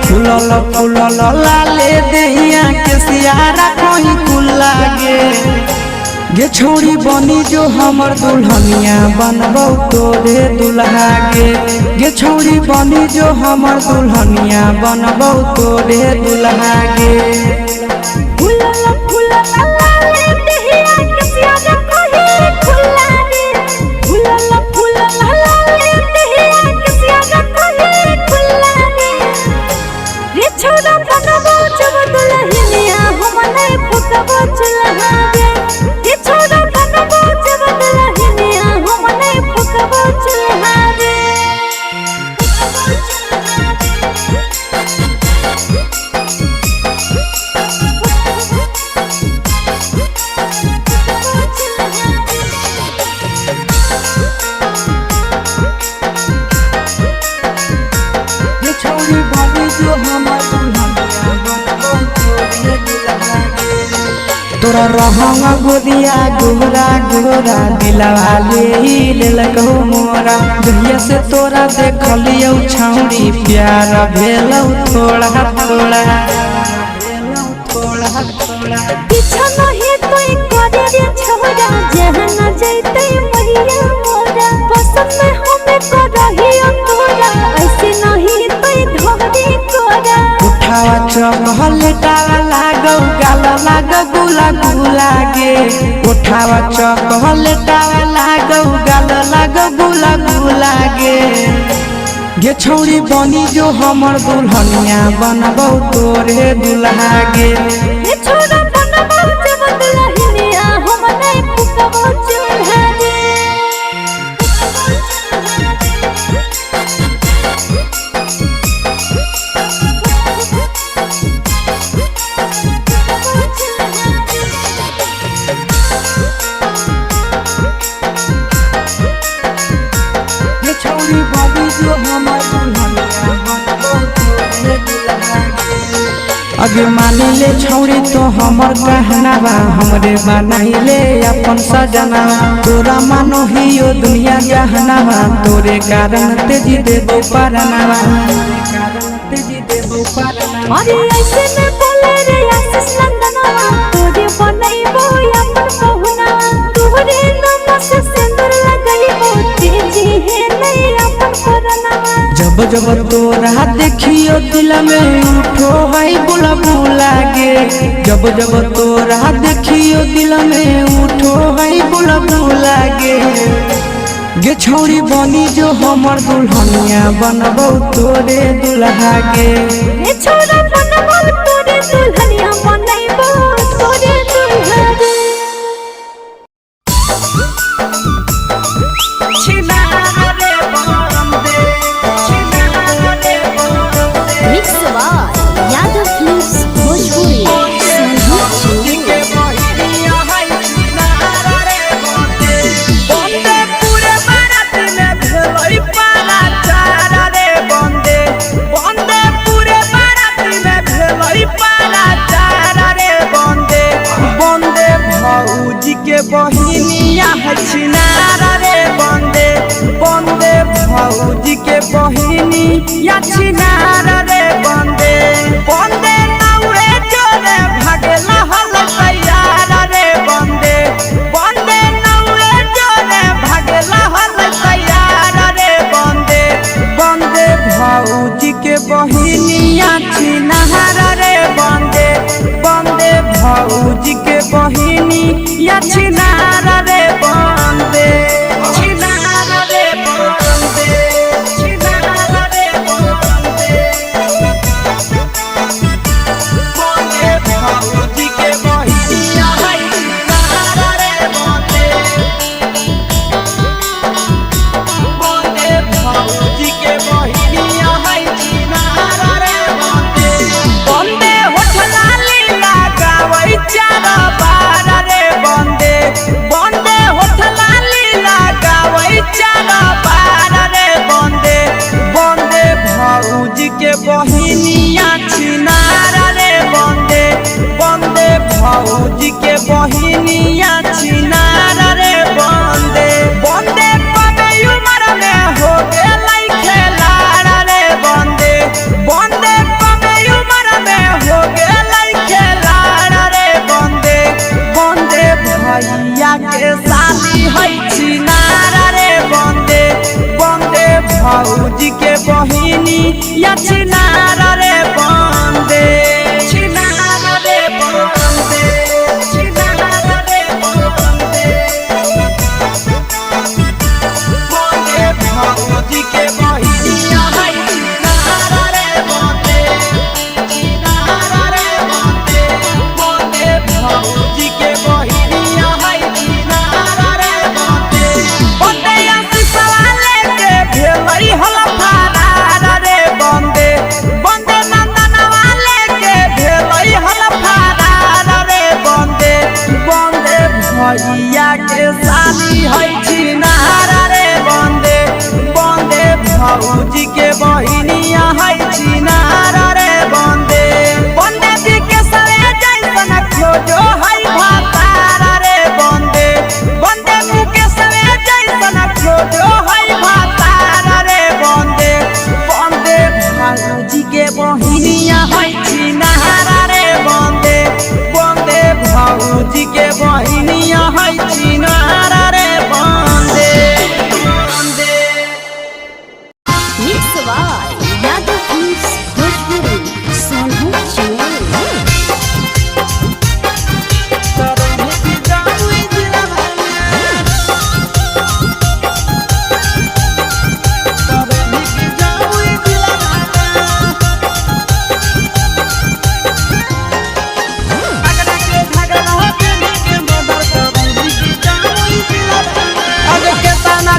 फूलल फूलल लाले देहिया के सिहारा कहीं खुला गे छोड़ी बनी जो हमर दुल्हनिया बनबौ तोरे दुल्हा गे छोड़ी बनी जो हमर दुल्हनिया बनबौ तोरे दुल्हा गे फूलल फूलल लाले देहिया के सिहारा कहीं खुला गे फूलल फूलल लाले देहिया के सिहारा कहीं खुला गे रे छोड़ा बनबौ जब दुल्हनिया हम नहीं फुकबौ चूल्हा गे रे छोड़ा बनबौ जब दुल्हनिया हम नहीं फुकबौ चूल्हा गे छोड़ी बनी जो हमर दुल्हनिया बनबौ तोरे दुल्हा गे तोरा रहंगा गोदिया गोरा गोरा दिलवा ले लकौ मोरा दुनिया से तोरा देखलियौ छौड़ी प्यार भेलौ थोड़ा थोड़ा पीछा नहीं कोई करे रे छोरा जहाँ न जैते मैया मोरा पसंद में हमें करही तोरा ऐसे नहीं तोई धोरी कोरा उठावा चहलेटावा लागौ गाल लाग गुला गुला गे उठावा चहलेटावा लागौ गाल लाग गुला गुला गे छौड़ी बनी जो हमर दुल्हनिया बनबौ तोरे दुल्हा गे रे छोरा बनबौ जब दुल्हनिया हम नहीं फुकबौ चूल्हा गे छोड़ी बनी जो हमर दुल्हनिया बनबौ तोरे दुल्हा गे अगे मानी ले छौड़ी तो हमर कहना बा हमरे बनाई ले अपन सजना तोरा मानो हियो दुनिया जहना बा तोरे कारण तेजी देबो पारना अरे ऐसे में बोले रे आशीष नंदनवा तोरे बनैबो अपन बहुना तोरे नाम से सिंदूर लगैबो तेजी है नहीं अपन करनवा जब जब तोरा देखियो दिल में उठो है बुलबुला गे जब जब तोरा देखियो दिल में उठो है बुलबुला गे छौड़ी बनी जो हमर दुल्हनिया बनबौ तोरे दुल्हा गे रे छोरा बनबौ तोरे दुल्हनिया बनैबो तोरे दुल्हा गे mix by Yadav films Bhojpuri बहिनिया है छिनारा रे बंदे बंदे भौजी के बहिनी या छिनारा रे बंदे बंदे नौरे जोरे भागेला हल तैयारा रे बंदे बंदे नौरे जोरे भागेला हल तैयारा रे बंदे बंदे भौजी के बहिनी या छिनारा रे बंदे बंदे भौजी के बहिनी या छिनारा रे बंदे छिनारा रे बंदे छिनारा रे बंदे बंदे भौजी के बहिनी या छिनारा रे बंदे बंदे भौजी के बहिनी या छिनारा रे बंदे बंदे होठला लीला गावै चारा बारा रे बंदे बंदे होठला लीला गावै चारा बारा रे बंदे बंदे भौजी के बहिनिया छिनारा रे बंदे बंदे भौजी के बहिनिया छिनारा रे बंदे बंदे लाई खेलाड़ रे बंदे बंदे कमे उम्र में हो लाई खेलाड़ रे बंदे बंदे भैया के साली है छिनार रे बंदे बंदे भौजी के बहिनी या छिनार रे बंदे छिनार रे बंदे छिनार रे बंदे बंदे भौजी के बहिनी या छिनार रे बंदे छिनार रे बंदे बंदे भौजी के बहिनी या छिनार रे बंदे बंदे आसी सवाले के भेलई हला फारार रे बंदे बंदे नंदन वाले के भेलई हला फारार रे बंदे बंदे भैया के साली है छिनार रे बंदे बंदे भौजी के बहिनिया है छिनार रे बंदे बंदे दी के सरे जैसन खोजो है भातार रे बंदे बंदे मुँह के सरे जैसन खोजो है भातार रे बंदे बंदे भौजी के बहिनिया है छिनार रे बंदे बंदे भौजी के बहिनिया है छिनार रे बंदे बंदे mix by Yadav films Bhojpuri Sonu चुनरी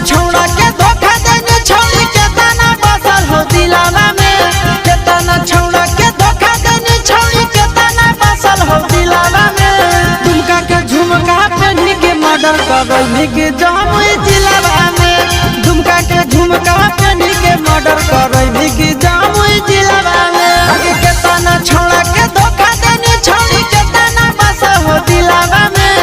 छौड़ा के धोखा देने छौड़ी के ताना बसल हो दिलावा में केतना छौड़ा के धोखा देने छौड़ी के ताना बसल हो दिलावा में दुमका के झुमका पहनी के मर्डर करई के जामुई जिलावा में दुमका के झुमका पहनी के मर्डर करई के जामुई जिलावा में आगे केतना छौड़ा के धोखा देने छौड़ी के ताना बसल हो दिलावा में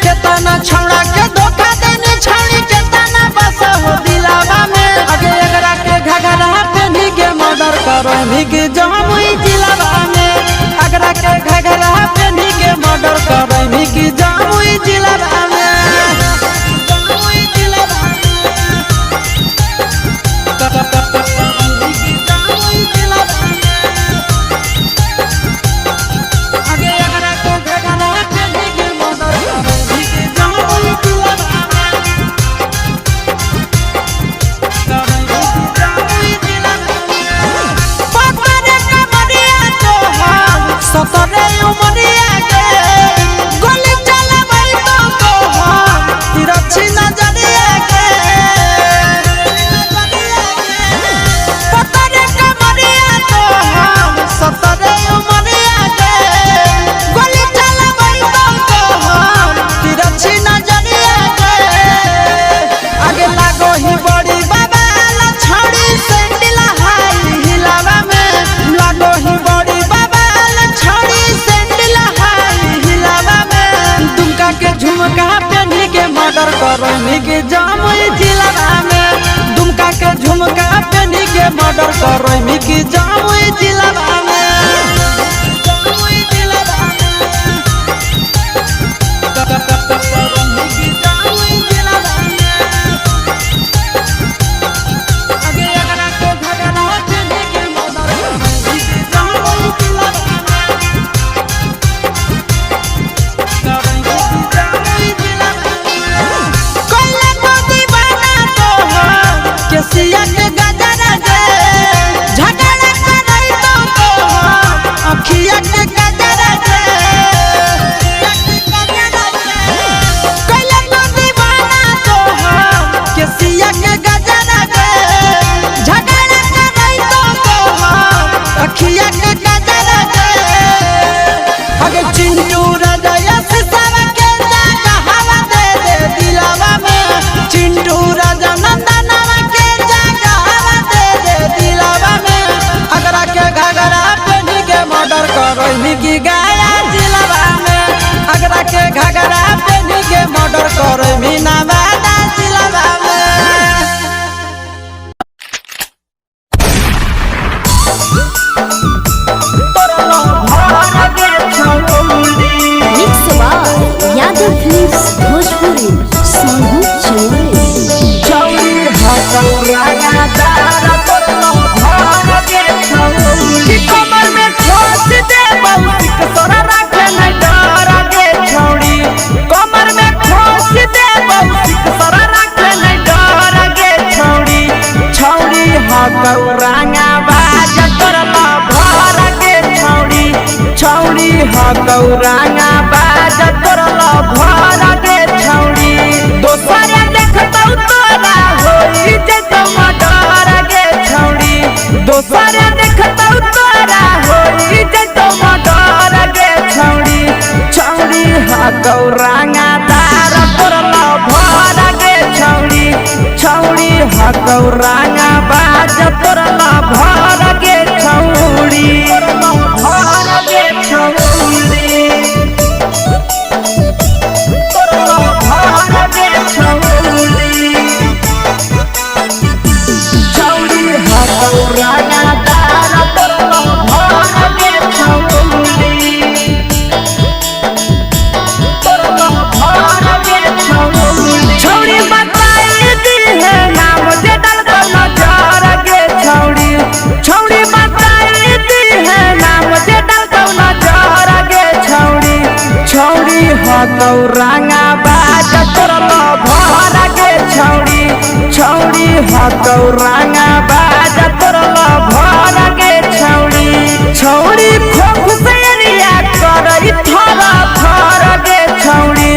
केतना छौड़ा के धोखा देने छौड़ी के ताना बसल हो दिलावा में आगे एकरा के घगरा पहनी के मर्डर करई के जामुई जिलावा में अगरा के घगरा पहनी के मर्डर करई के जामुई जिलावा में जामुई जिलावा जामुई जिलावा आगे एकरा के घगरा पहनी के मर्डर करई के जामुई जिलावा सतरे उमरिया के गोली चलबई तो हम तिरछी नजरिया के सतरे कमरिया तो हम सतरे उमरिया के गोली चलबई तो हम तिरछी नजरिया के आगे लागो ही बड़ी बाबा छड़ी सैंडल हाई हिलावा में लागो ही बड़ी छड़ी सैंडल हाई हिलावा में दुमका के झुमका पहनी के मर्डर करई के जामुई जिलावा में दुमका के झुमका पहनी के मर्डर करई के जामुई जिलावा में जामुई जिलावा जामुई जिलावा आगे एकरा के घगरा पहनी के मर्डर करई के जामुई जिलावा केसिया के गजरा दे झगड़ा करई तो अखिया के गजरा दे कैले तो दीवाना तो केसिया के गजरा दे झगड़ा करई तो अखिया के गजरा दे अगे चिंटू राजा से सारा के जागा हवा दे दे दिलावा में चिंटू राजा नंदनवा के जागा हवा दे दे दिलावा में अगरा के घगरा पहनी के मर्डर करई की गाया जिलावा में अगरा के घगरा पहनी के मर्डर करई नवादा जिलावा में हकौरांगा बाज तोरल भर गे छौड़ी दोसर देखतौ तोरा होई जतो मडर गे छौड़ी दोसर देखतौ तोरा होई जतो मडर गे छौड़ी छौड़ी हकौरांगा तार तोरल भर गे छौड़ी छौड़ी हकौरांगा बाज तोरल भर गे छौड़ी भर गे छौड़ी तोरल भर गे छौड़ी छौड़ी हकौरांगा तार तोरल भर गे छौड़ी तोरल भर गे छौड़ी छौड़ी बताई दी है नाम जे डालतो नजर गे छौड़ी छौड़ी बताई दी है नाम जे डालतो नजर गे छौड़ी छौड़ी हकौरांगा बाज तोरल भर गे छौड़ी छौड़ी हकौरांगा बाज तोरल भर गे छौड़ी छौड़ी खोख से रिया करई थर थर गे छौड़ी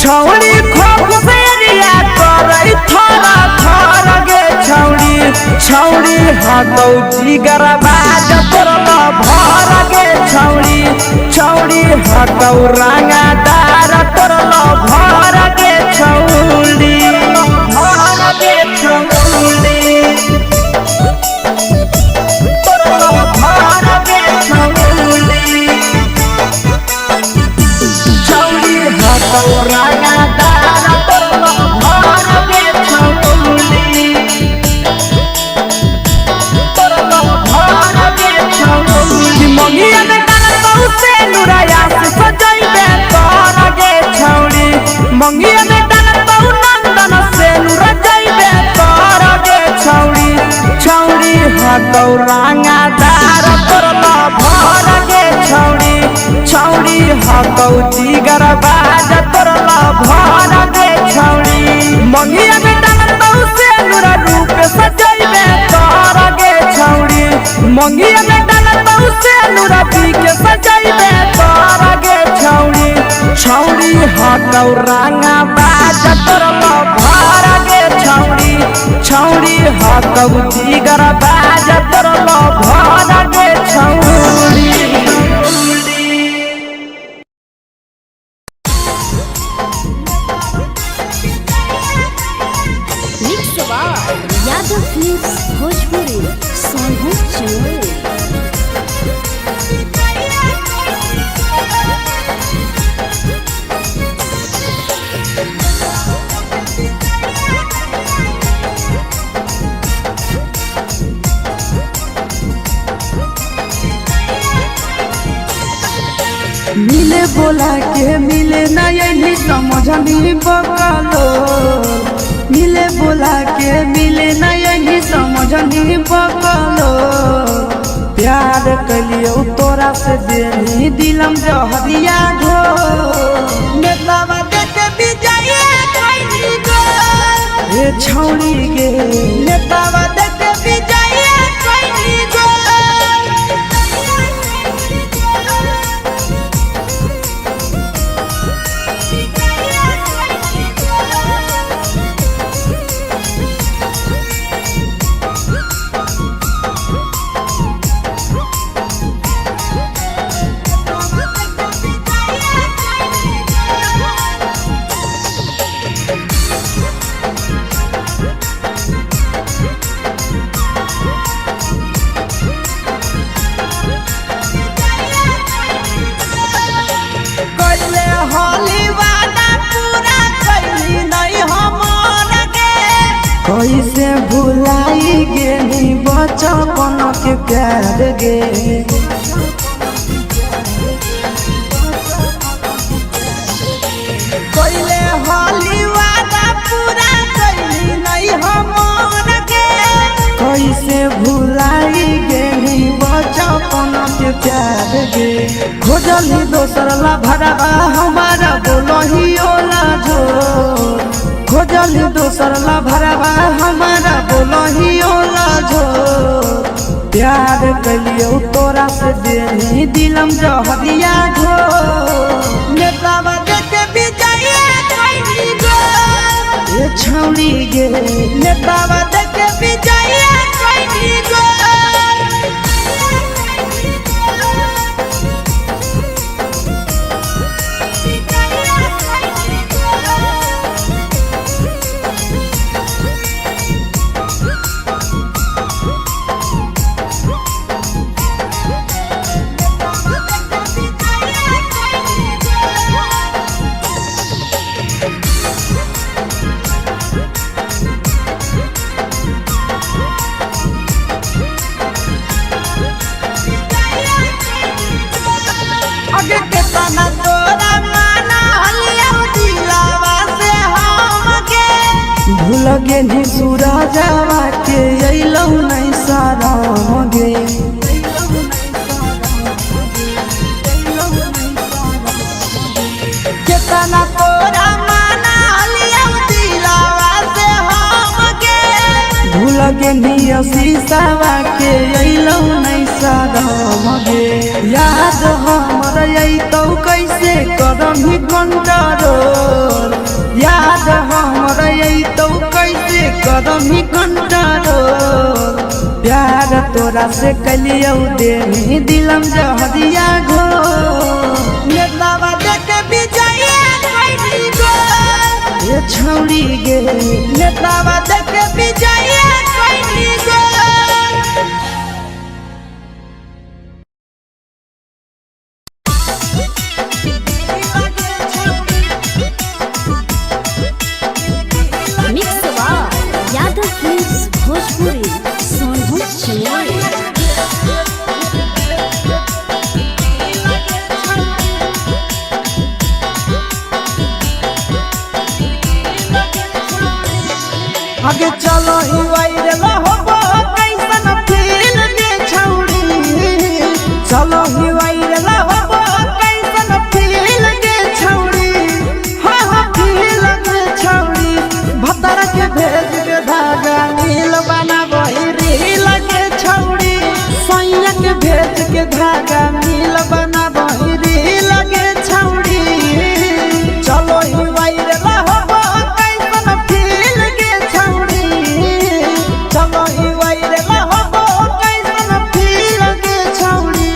छौड़ी खोख से रिया करई थर थर गे छौड़ी छौड़ी हकौ जिगर बाज तोरल भर गे छौड़ी छौड़ी हकौरांगा दार तोरल भर गे छौड़ी भर गे छौड़ी तोरल भर गे छौड़ी छौड़ी हकौरांगा दार तोरल भर गे छौड़ी तोरल भर गे छौड़ी मंगिया में डालतौ से नुरया से सजैबे तोर गे छौड़ी मंगिया में डालतौ नंदन से नुर जैबे तोर गे छौड़ी छौड़ी हकौरांगा दार तोरल भर गे छौड़ी छौड़ी हकौ जिगर बाज तोरल भर गे छौड़ी मंगिया में डालतौ से नुर रूप सजैबे तोर गे छौड़ी मंगिया में डालतौ से नुर पी के सजैबे तोर गे छौड़ी छौड़ी हकौरांगा बाज तोरल भर गे छौड़ी छौड़ी हकौ जिगर बाज तोरल भर गे छौड़ी mix by Yadav films Bhojpuri Sonu चोर मिले बोला के मिले ना यही समझनी बकलो मिले बोला के मिले ना यही समझनी बकलो प्यार कलियो तोरा से देनी दिलम जहरिया घो नेतावा देखे विजय कैनी गो हे छौड़ी गे नेतावा देखे विजय कैनी गो कैसे भुलाई गेली बचपन के प्यार गे कैले हाली वादा पूरा कैली नहीं हमर गे कैसे भुलाई गेली बचपन के प्यार गे खोजली दोसर ला भरवा हमारा बोलही ओला जो खोजली दोसर ला भरवा हमारा बोलही ओला झो प्यार कलियो तोरा से देनी दिलम जहरिया घो नेतावा देखे विजय कोई गो ये छौड़ी गे नेतावा देखे विजय कोई गो आगे के तना तोरा माना हलिया दिलावा से हमके भूल गे नी सूरजवा के अइलौ नहीं सारा गे के तना तोरा माना हलिया दिलावा से हमके भूल गे नी शीशावा के अइलौ नहीं सारा गे याद हमर अइतौ कैसे करही कंट्रोल याद हमर अइतौ कैसे करही कंट्रोल प्यार तोरा से कलियौ देनी दिलम जहरिया घो नेतावा देखे विजय कोई गो ये छौड़ी गे नेतावा देखे विजय कोई गो मिक्स यादव फिल्म्स भोजपुरी सोनभद्र चेन्नई। आगे चलो ही वायरल होबो कैसन फील के छौड़ी चलो ही वायरल होबो कैसन फील के छौड़ी हाँ हाँ फील के छौड़ी भतर के भेज के धागा नील बना बहिरी लगे छौड़ी सैया के भेज के धागा नील बना बहिरी लगे छौड़ी चलो ही वायरल होबो कैसन फील के छौड़ी चलो ही वायरल होबो कैसन फील के छौड़ी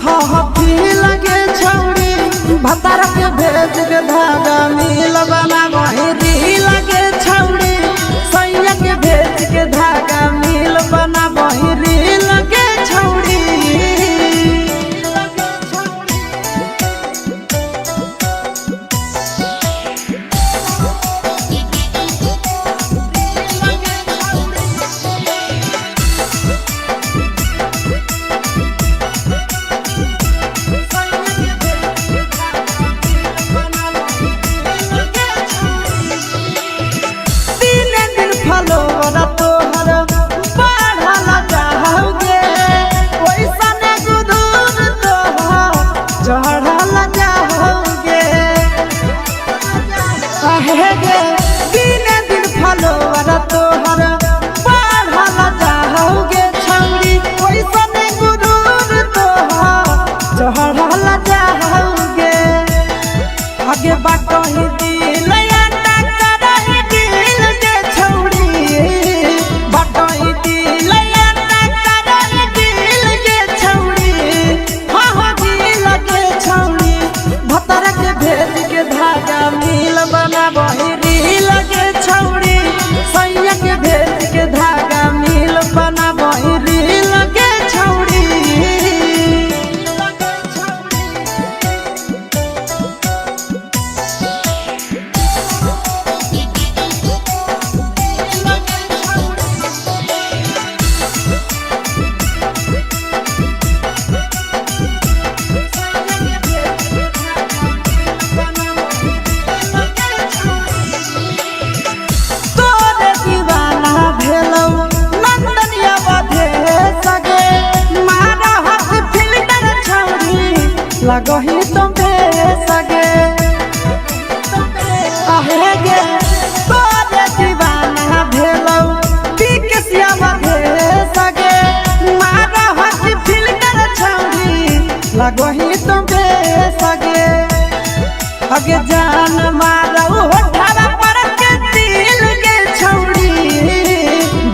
हाँ हाँ फील के छौड़ी भतर के भेज के धागा नील बना बहिरी लगे छौड़ी सैया के भेज के धागा नील बना बहिरी लगे छौड़ी फलोर तोहर बढ़ल जाओगे वैसन गुदूर तोहर चढ़ल जाओगे कहे गे दिन दिन फलोर तोहर बढ़ल जाओगे छौड़ी वैसन गुदूर तोहर चढ़ल जाओगे आगे बाटही दिल बना बहिरी लगे छौड़ी सैया के भेज के धागा मिल बना बहिरी लगे छौड़ी लगही तुम सगे आहे गे तोरे दीवाना भेलौ बिकसिया भे सगे मार लगही तुम सगे अगे जान मारो होठावा पर के दिल के छौड़ी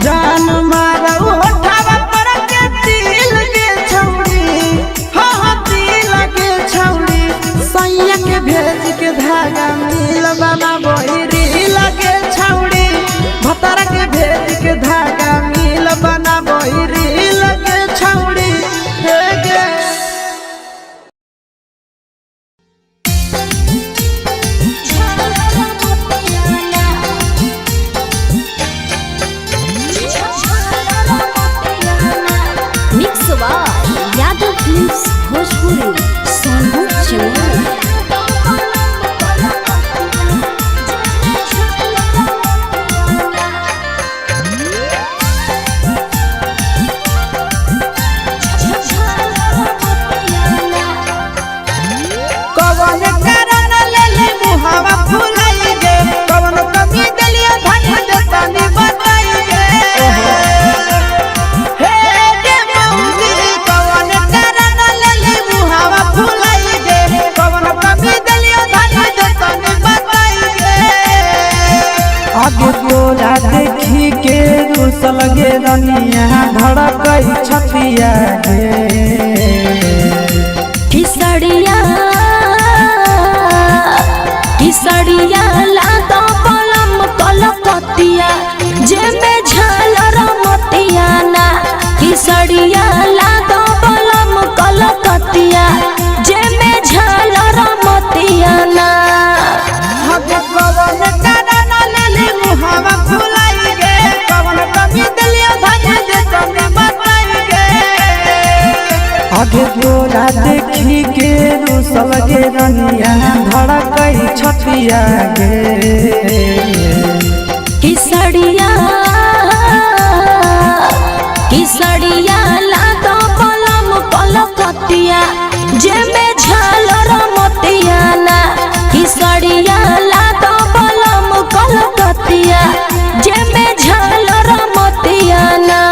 जान मारो होठावा पर के दिल के छौड़ी हाँ दिल के छौड़ी सैया के भेज के धागा मिल बना बहिरी लगे छौड़ी भतारा के भेज के धागा मिल बना बहिरी लगे छौड़ी हे गे यादव फिल्म्स भोजपुरी सोनू चौहान आगे तोरा देखी के रुसल गे रनिया धड़कई छतिया गे किसड़िया लादा पलम कलकतिया जेमे झालर मोतिया ना किसड़िया लादा पलम कलकतिया जेमे झालर मोतिया ना आगे तोरा देखी के रुसल गे रनिया धड़कई छतिया गे किसड़िया लादा पलम कलकतिया जेमे झालर मोतिया ना किसड़िया लादा पलम कलकतिया जेमे झालर मोतिया ना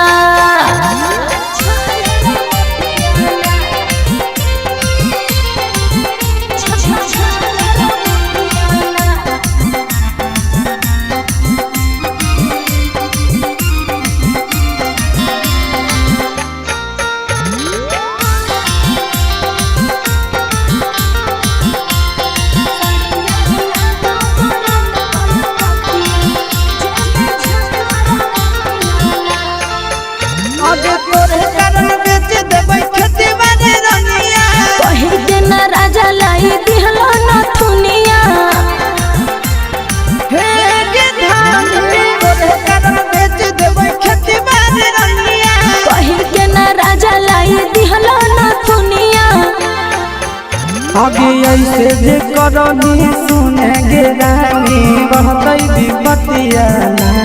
राजा लाई दिहलो नथुनिया हे गे धान तोरे कारण बेच देबै खेती बाड़ी रनिया कहि के ना राजा लाई दिहलो नथुनिया आगे ऐसे जे करनी सुने गे रानी बहतै विपतिया ना